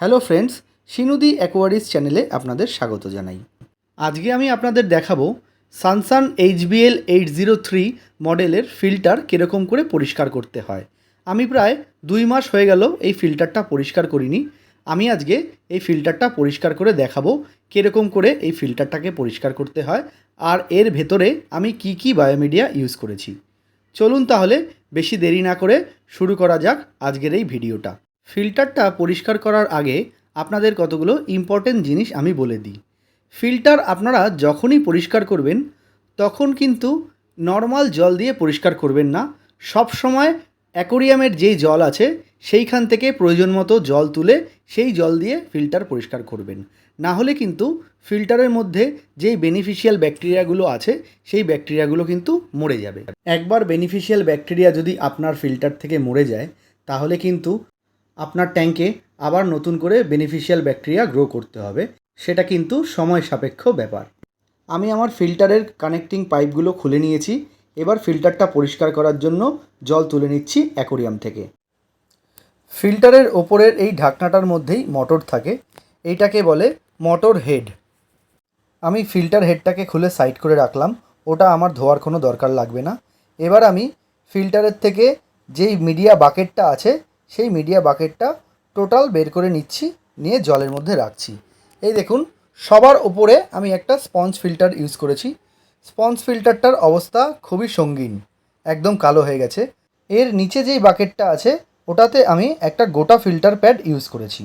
Hello friends, শিনুদি অ্যাকোয়ারিস চ্যানেলে আপনাদের স্বাগত জানাই। আজকে আমি আপনাদের দেখাবো সানসান HBL 803 মডেলের ফিল্টার কীরকম করে পরিষ্কার করতে হয়। আমি প্রায় 2 মাস হয়ে গেল এই ফিল্টারটা পরিষ্কার করিনি। আমি আজকে এই ফিল্টারটা পরিষ্কার করে দেখাবো কীরকম করে এই ফিল্টারটাকে পরিষ্কার করতে হয় আর এর ভেতরে আমি কি কি বায়োমিডিয়া ইউজ করেছি। চলুন তাহলে বেশি দেরি না করে শুরু করা যাক আজকের এই ভিডিওটা। ফিল্টারটা পরিষ্কার করার আগে আপনাদের কতগুলো ইম্পর্টেন্ট জিনিস আমি বলে দিই। ফিল্টার আপনারা যখনই পরিষ্কার করবেন তখন কিন্তু নর্মাল জল দিয়ে পরিষ্কার করবেন না। সব সময় অ্যাকোরিয়ামের যেই জল আছে সেইখান থেকে প্রয়োজন মতো জল তুলে সেই জল দিয়ে ফিল্টার পরিষ্কার করবেন। না হলে কিন্তু ফিল্টারের মধ্যে যেই বেনিফিশিয়াল ব্যাকটেরিয়াগুলো আছে সেই ব্যাকটেরিয়াগুলো কিন্তু মরে যাবে। একবার বেনিফিশিয়াল ব্যাকটেরিয়া যদি আপনার ফিল্টার থেকে মরে যায় তাহলে কিন্তু আপনার ট্যাঙ্কে আবার নতুন করে বেনিফিশিয়াল ব্যাকটেরিয়া গ্রো করতে হবে, সেটা কিন্তু সময় সাপেক্ষ ব্যাপার। আমি আমার ফিল্টারের কানেক্টিং পাইপগুলো খুলে নিয়েছি। এবার ফিল্টারটা পরিষ্কার করার জন্য জল তুলে নিচ্ছি অ্যাকোরিয়াম থেকে। ফিল্টারের ওপরের এই ঢাকনাটার মধ্যেই মোটর থাকে, এইটাকে বলে মোটর হেড। আমি ফিল্টার হেডটাকে খুলে সাইড করে রাখলাম, ওটা আমার ধোয়ার কোনো দরকার লাগবে না। এবার আমি ফিল্টারের থেকে যেই মিডিয়া বাকেটটা আছে সেই মিডিয়া বাকেটটা টোটাল বের করে নিচ্ছি, নিয়ে জলের মধ্যে রাখছি। এই দেখুন, সবার ওপরে আমি একটা স্পঞ্জ ফিল্টার ইউজ করেছি। স্পঞ্জ ফিল্টারটার অবস্থা খুবই সঙ্গীন, একদম কালো হয়ে গেছে। এর নিচে যেই বাকেটটা আছে ওটাতে আমি একটা গোটা ফিল্টার প্যাড ইউজ করেছি।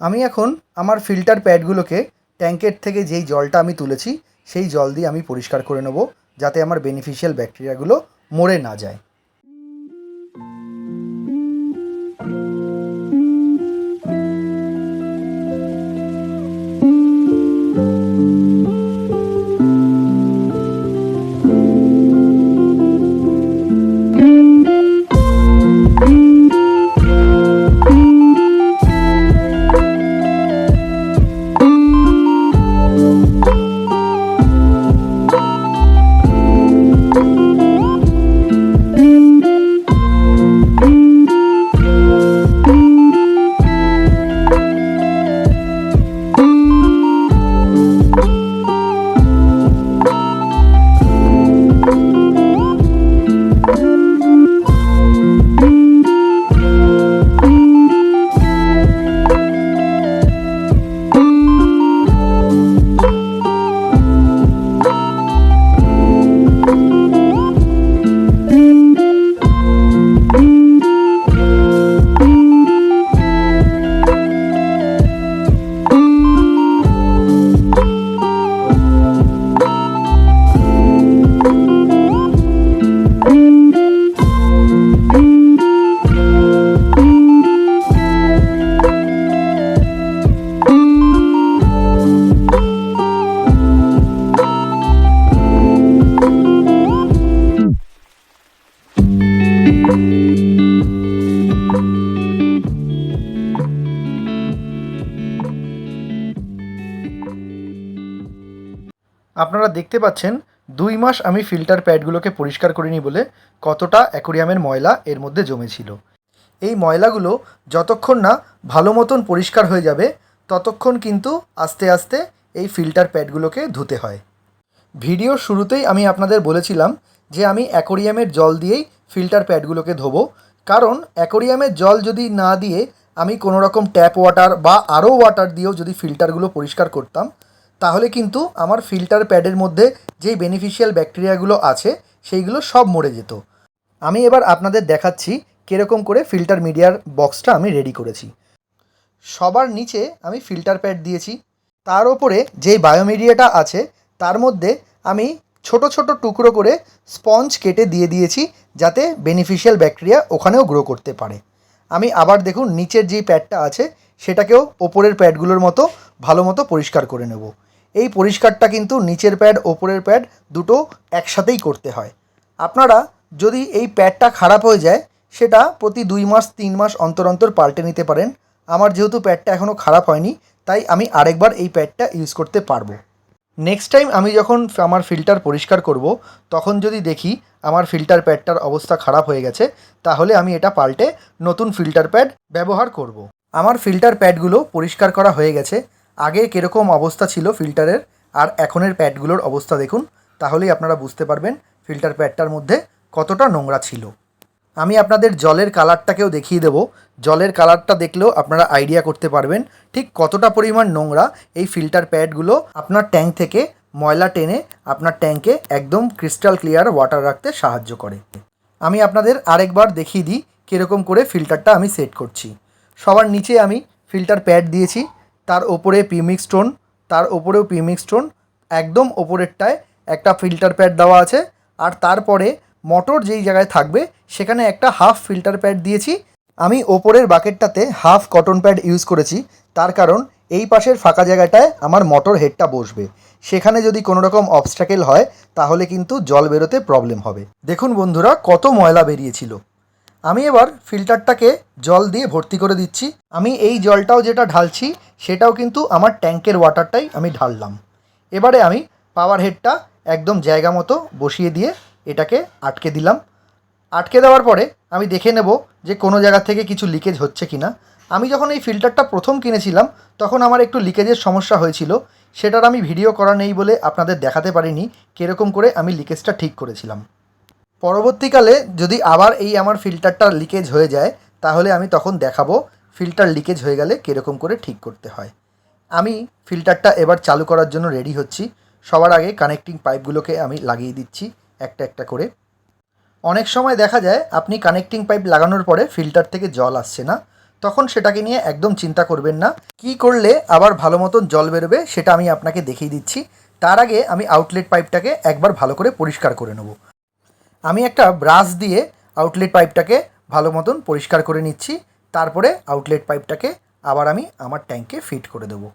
আমি এখন আমার ফিল্টার প্যাডগুলোকে ট্যাঙ্কের থেকে যেই জলটা আমি তুলেছি সেই জল দিয়ে আমি পরিষ্কার করে নেব, যাতে আমার বেনিফিশিয়াল ব্যাকটেরিয়াগুলো মরে না যায়। আপনারা দেখতে পাচ্ছেন 2 মাস আমি ফিল্টার প্যাডগুলোকে পরিষ্কার করিনি বলে কতটা অ্যাকোরিয়ামের ময়লা এর মধ্যে জমেছিল। এই ময়লাগুলো যতক্ষণ না ভালো মতন পরিষ্কার হয়ে যাবে ততক্ষণ কিন্তু আস্তে আস্তে এই ফিল্টার প্যাডগুলোকে ধুতে হয়। ভিডিওর শুরুতেই আমি আপনাদের বলেছিলাম যে আমি অ্যাকোরিয়ামের জল দিয়েই ফিল্টার প্যাডগুলোকে ধোবো, কারণ অ্যাকোরিয়ামের জল যদি না দিয়ে আমি কোনো রকম ট্যাপ ওয়াটার বা আরও ওয়াটার দিয়েও যদি ফিল্টারগুলো পরিষ্কার করতাম তাহলে কিন্তু আমার ফিল্টার প্যাডের মধ্যে যেই বেনিফিশিয়াল ব্যাকটেরিয়াগুলো আছে সেইগুলো সব মরে যেত। আমি এবার আপনাদের দেখাচ্ছি কীরকম করে ফিল্টার মিডিয়ার বক্সটা আমি রেডি করেছি। সবার নিচে আমি ফিল্টার প্যাড দিয়েছি, তার ওপরে যেই বায়োমিডিয়াটা আছে তার মধ্যে আমি ছোট ছোট টুকরো করে স্পঞ্জ কেটে দিয়ে দিয়েছি, যাতে বেনিফিশিয়াল ব্যাকটেরিয়া ওখানেও গ্রো করতে পারে। আমি আবার দেখুন নিচের যেই প্যাডটা আছে সেটাকেও ওপরের প্যাডগুলোর মতো ভালো মতো পরিষ্কার করে নেব। এই পরিষ্কারটা কিন্তু নিচের প্যাড ওপরের প্যাড দুটো একসাথেই করতে হয়। আপনারা যদি এই প্যাডটা খারাপ হয়ে যায় সেটা প্রতি 2 মাস 3 মাস অন্তর অন্তর পাল্টে নিতে পারেন। আমার যেহেতু প্যাডটা এখনও খারাপ হয়নি তাই আমি আরেকবার এই প্যাডটা ইউজ করতে পারবো। নেক্সট টাইম আমি যখন আমার ফিল্টার পরিষ্কার করব তখন যদি দেখি আমার ফিল্টার প্যাডটার অবস্থা খারাপ হয়ে গেছে তাহলে আমি এটা পাল্টে নতুন ফিল্টার প্যাড ব্যবহার করব। আমার ফিল্টার প্যাডগুলো পরিষ্কার করা হয়ে গেছে। আগে কীরকম অবস্থা ছিল ফিল্টারের আর এখনের প্যাডগুলোর অবস্থা দেখুন, তাহলেই আপনারা বুঝতে পারবেন ফিল্টার প্যাডটার মধ্যে কতটা নোংরা ছিল। আমি আপনাদের জলের কালারটাকেও দেখিয়ে দেবো। জলের কালারটা দেখলেও আপনারা আইডিয়া করতে পারবেন ঠিক কতটা পরিমাণ নোংরা এই ফিল্টার প্যাডগুলো আপনার ট্যাঙ্ক থেকে ময়লা টেনে আপনার ট্যাঙ্কে একদম ক্রিস্টাল ক্লিয়ার ওয়াটার রাখতে সাহায্য করে। আমি আপনাদের আরেকবার দেখিয়ে দিই কীরকম করে ফিল্টারটা আমি সেট করছি। সবার নিচে আমি ফিল্টার প্যাড দিয়েছি, তার ওপরে পিমিক স্টোন, তার ওপরেও পিমিক স্টোন, একদম ওপরেরটায় একটা ফিল্টার প্যাড দেওয়া আছে, আর তারপরে মোটর যেই জায়গায় থাকবে সেখানে একটা হাফ ফিল্টার প্যাড দিয়েছি। আমি ওপরের বাকেটটাতে হাফ কটন প্যাড ইউজ করেছি, তার কারণ এই পাশের ফাঁকা জায়গাটায় আমার মোটর হেডটা বসবে, সেখানে যদি কোনো রকম অবস্ট্যাকেল হয় তাহলে কিন্তু জল বেরোতে প্রবলেম হবে। দেখুন বন্ধুরা কত ময়লা বেরিয়েছিল। আমি এবার ফিল্টারটাকে জল দিয়ে ভর্তি করে দিচ্ছি। আমি এই জলটাও যেটা ঢালছি সেটাও কিন্তু আমার ট্যাঙ্কের ওয়াটারটাই আমি ঢাললাম। এবারে আমি পাওয়ার হেডটা একদম জায়গা মতো বসিয়ে দিয়ে এটাকে আটকে দিলাম। আটকে দেওয়ার পরে আমি দেখে নেব যে কোনো জায়গা থেকে কিছু লিকেজ হচ্ছে কি না। আমি যখন এই ফিল্টারটা প্রথম কিনেছিলাম তখন আমার একটু লিকেজের সমস্যা হয়েছিল, সেটার আমি ভিডিও করা নেই বলে আপনাদের দেখাতে পারিনি কীরকম করে আমি লিকেজটা ঠিক করেছিলাম। পরবর্তীকালে যদি আবার এই আমার ফিল্টারটা লিকেজ হয়ে যায় তাহলে আমি তখন দেখাবো ফিল্টার লিকেজ হয়ে গেলে কীরকম করে ঠিক করতে হয়। আমি ফিল্টারটা এবার চালু করার জন্য রেডি হচ্ছি। সবার আগে কানেক্টিং পাইপগুলোকে আমি লাগিয়ে দিচ্ছি একটা একটা করে। অনেক সময় দেখা যায় আপনি কানেক্টিং পাইপ লাগানোর পরে ফিল্টার থেকে জল আসছে না, তখন সেটাকে নিয়ে একদম চিন্তা করবেন না। কি করলে আবার ভালো মতন জল বেরোবে সেটা আমি আপনাকে দেখিয়ে দিচ্ছি। তার আগে আমি আউটলেট পাইপটাকে একবার ভালো করে পরিষ্কার করে নেব। আমি একটা ব্রাশ দিয়ে আউটলেট পাইপটাকে ভালো মতন পরিষ্কার করে নিচ্ছি। তারপরে আউটলেট পাইপটাকে আবার আমি আমার ট্যাঙ্কে ফিট করে দেবো।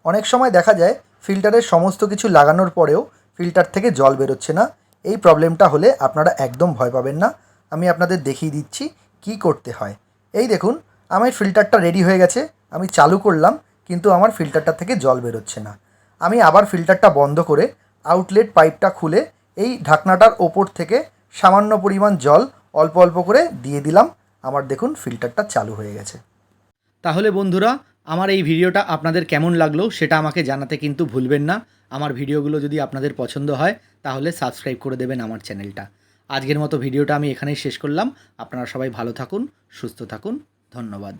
অনেক সময় দেখা যায় ফিল্টারের সমস্ত কিছু লাগানোর পরেও ফিল্টার থেকে জল বেরোচ্ছে না। এই প্রবলেমটা হলে আপনারা একদম ভয় পাবেন না। আমি আপনাদের দেখিয়ে দিচ্ছি কি করতে হয়। এই দেখুন আমার ফিল্টারটা রেডি হয়ে গেছে। আমি চালু করলাম কিন্তু আমার ফিল্টারটা থেকে জল বেরোচ্ছে না। আমি আবার ফিল্টারটা বন্ধ করে আউটলেট পাইপটা খুলে এই ঢাকনাটার ওপর থেকে সামান্য পরিমাণ জল অল্প অল্প করে দিয়ে দিলাম। আমার দেখুন ফিল্টারটা চালু হয়ে গেছে। তাহলে বন্ধুরা আমার এই ভিডিওটা আপনাদের কেমন লাগলো সেটা আমাকে জানাতে কিন্তু ভুলবেন না। আমার ভিডিওগুলো যদি আপনাদের পছন্দ হয় তাহলে সাবস্ক্রাইব করে দেবেন আমার চ্যানেলটা। আজকের মতো ভিডিওটা আমি এখানেই শেষ করলাম। আপনারা সবাই ভালো থাকুন, সুস্থ থাকুন। ধন্যবাদ।